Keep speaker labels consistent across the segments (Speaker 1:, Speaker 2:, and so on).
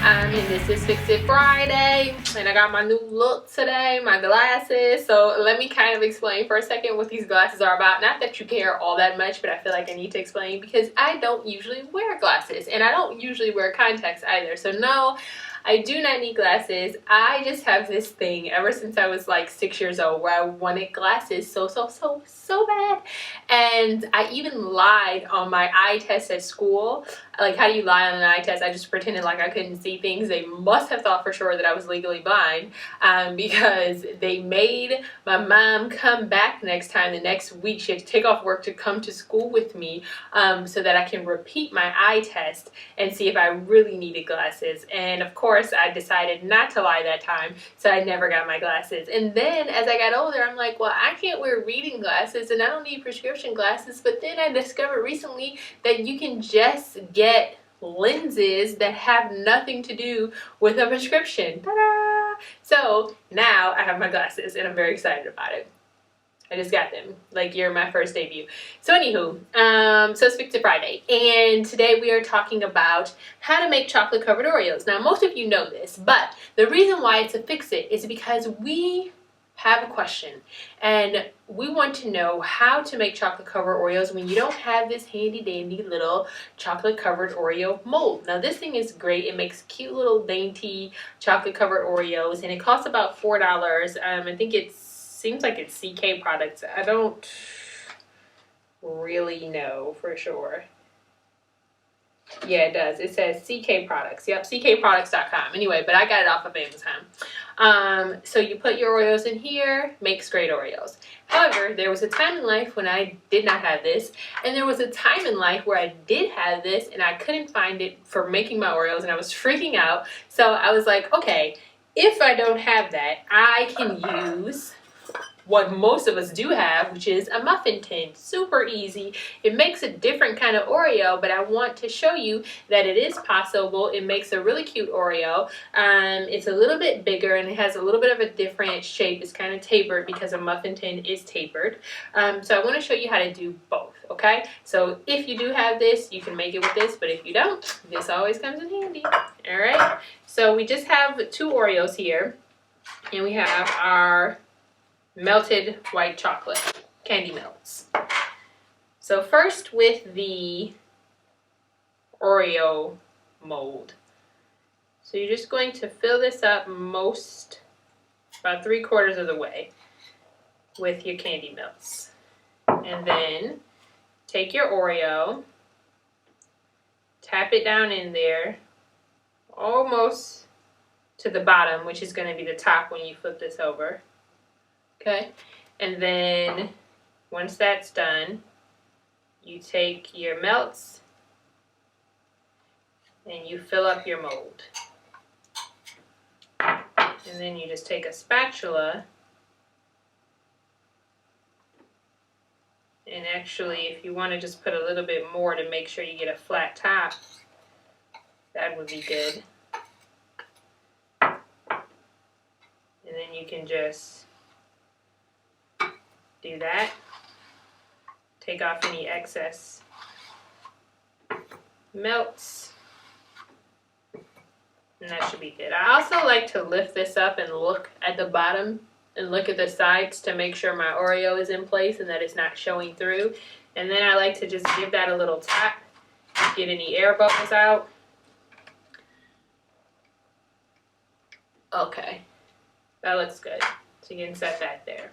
Speaker 1: And this is Fix It Friday, and I got my new look today, my glasses. So let me kind of explain for a second what these glasses are about. Not that you care all that much, but I feel like I need to explain because I don't usually wear glasses, and I don't usually wear contacts either. So no, I do not need glasses. I just have this thing ever since I was like 6 years old where I wanted glasses so bad. And I even lied on my eye test at school. Like, how do you lie on an eye test? I just pretended like I couldn't see things. They must have thought for sure that I was legally blind because they made my mom come back next time. The next week she had to take off work to come to school with me so that I can repeat my eye test and see if I really needed glasses. And of course I decided not to lie that time, so I never got my glasses. And then as I got older, I'm like, well, I can't wear reading glasses and I don't need prescription glasses. But then I discovered recently that you can just get lenses that have nothing to do with a prescription. Ta-da! So now I have my glasses and I'm very excited about it. I just got them, like you're my first debut. So anywho, so it's Fix It Friday, and today we are talking about how to make chocolate covered Oreos. Now most of you know this, but the reason why it's a Fix It is because we have a question and we want to know how to make chocolate covered Oreos when you don't have this handy dandy little chocolate covered Oreo mold. Now this thing is great. It makes cute little dainty chocolate covered Oreos and it costs about $4. I think seems like it's CK products. I don't really know for sure. Yeah, it does. It says CK products. Yep, ckproducts.com. Anyway, but I got it off of Amazon. So you put your Oreos in here, makes great Oreos. However, there was a time in life when I did not have this, and there was a time in life where I did have this, and I couldn't find it for making my Oreos, and I was freaking out. So I was like, okay, if I don't have that, I can use what most of us do have, which is a muffin tin. Super easy. It makes a different kind of Oreo, but I want to show you that it is possible. It makes a really cute Oreo. It's a little bit bigger and it has a little bit of a different shape. It's kind of tapered because a muffin tin is tapered. So I want to show you how to do both, okay? So if you do have this, you can make it with this, but if you don't, this always comes in handy. All right? So we just have 2 Oreos here, and we have our melted white chocolate candy melts. So first with the Oreo mold. So you're just going to fill this up about 3/4 of the way with your candy melts. And then take your Oreo, tap it down in there almost to the bottom, which is going to be the top when you flip this over. Okay, and then once that's done, you take your melts and you fill up your mold. And then you just take a spatula and actually, if you want to just put a little bit more to make sure you get a flat top, that would be good. And then you can just do that. Take off any excess melts. And that should be good. I also like to lift this up and look at the bottom and look at the sides to make sure my Oreo is in place and that it's not showing through. And then I like to just give that a little tap, get any air bubbles out. Okay, that looks good. So you can set that there.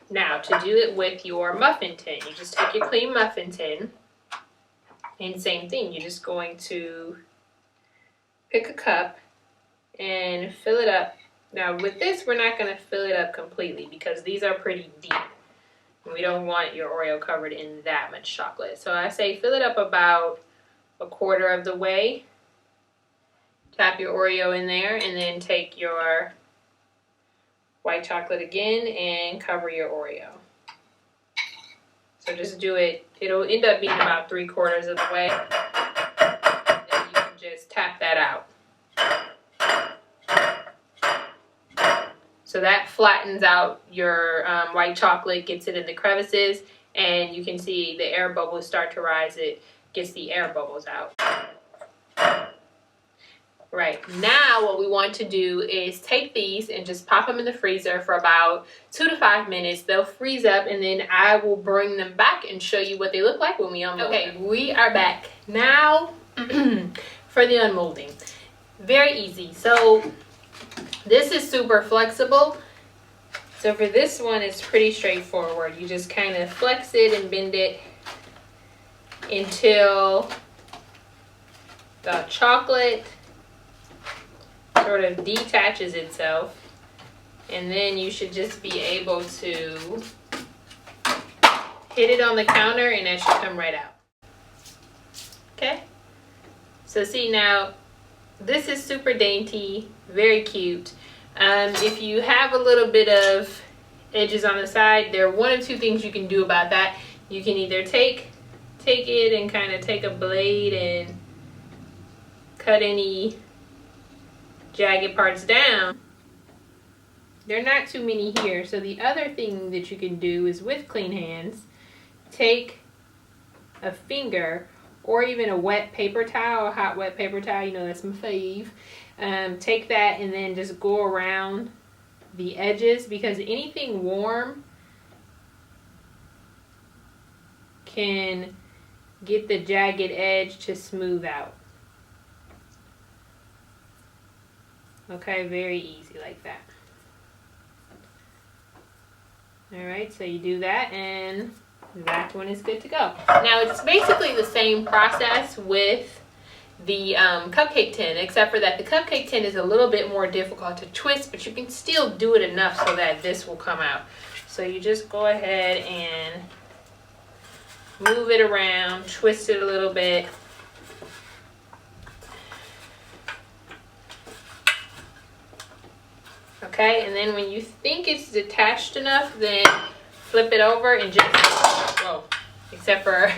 Speaker 1: Now, to do it with your muffin tin, you just take your clean muffin tin, and same thing, you're just going to pick a cup and fill it up. Now, with this, we're not going to fill it up completely because these are pretty deep. We don't want your Oreo covered in that much chocolate. So I say fill it up about 1/4 of the way. Tap your Oreo in there, and then take your white chocolate again and cover your Oreo. So just do it. It'll end up being about 3/4 of the way. And then you can just tap that out. So that flattens out your white chocolate, gets it in the crevices, and you can see the air bubbles start to rise. It gets the air bubbles out. Right, now what we want to do is take these and just pop them in the freezer for about 2 to 5 minutes. They'll freeze up, and then I will bring them back and show you what they look like when we unmold. Okay, we are back now for the unmolding. Very easy. So this is super flexible. So for this one, it's pretty straightforward. You just kind of flex it and bend it until the chocolate sort of detaches itself, and then you should just be able to hit it on the counter and that should come right out. Okay, so see, now this is super dainty, very cute. If you have a little bit of edges on the side, there are one of two things you can do about that. You can either take it and kind of take a blade and cut any jagged parts down. There are not too many here. So the other thing that you can do is, with clean hands, take a finger or even a wet paper towel, a hot wet paper towel, you know, that's my fave. Take that and then just go around the edges, because anything warm can get the jagged edge to smooth out. Okay, very easy like that. Alright, so you do that and that one is good to go. Now it's basically the same process with the cupcake tin, except for that the cupcake tin is a little bit more difficult to twist, but you can still do it enough so that this will come out. So you just go ahead and move it around, twist it a little bit. Okay, and then when you think it's detached enough, then flip it over and just, whoa, except for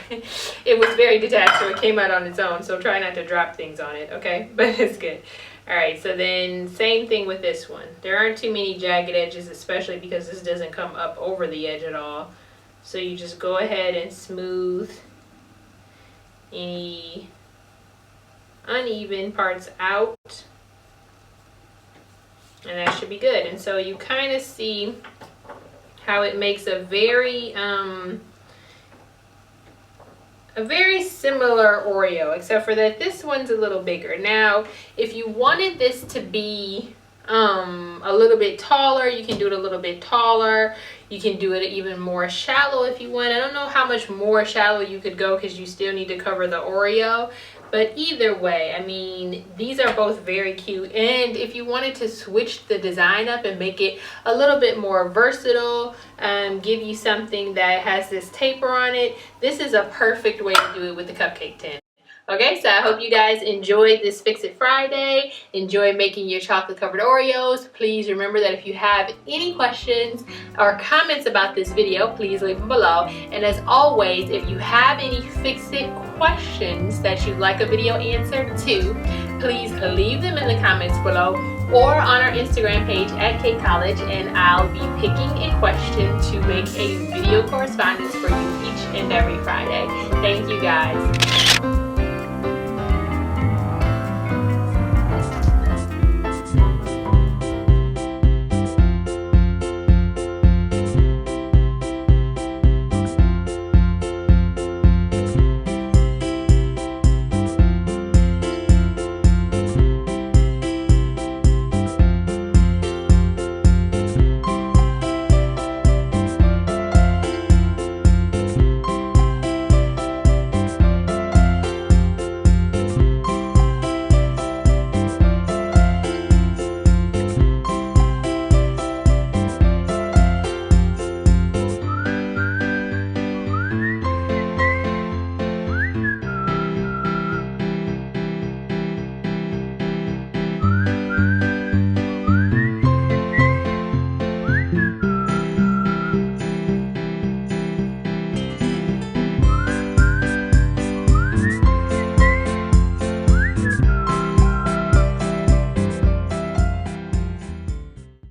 Speaker 1: it was very detached, so it came out on its own, so try not to drop things on it, okay? But it's good. All right, so then same thing with this one. There aren't too many jagged edges, especially because this doesn't come up over the edge at all. So you just go ahead and smooth any uneven parts out. And that should be good. And so you kind of see how it makes a very similar Oreo, except for that this one's a little bigger. Now, if you wanted this to be a little bit taller, you can do it a little bit taller. You can do it even more shallow if you want. I don't know how much more shallow you could go because you still need to cover the Oreo. But either way, I mean, these are both very cute. And if you wanted to switch the design up and make it a little bit more versatile, give you something that has this taper on it, this is a perfect way to do it with the cupcake tin. Okay, so I hope you guys enjoyed this Fix It Friday. Enjoy making your chocolate covered Oreos. Please remember that if you have any questions or comments about this video, please leave them below. And as always, if you have any Fix It questions that you'd like a video answered to, please leave them in the comments below or on our Instagram page at Cake College, and I'll be picking a question to make a video correspondence for you each and every Friday. Thank you guys.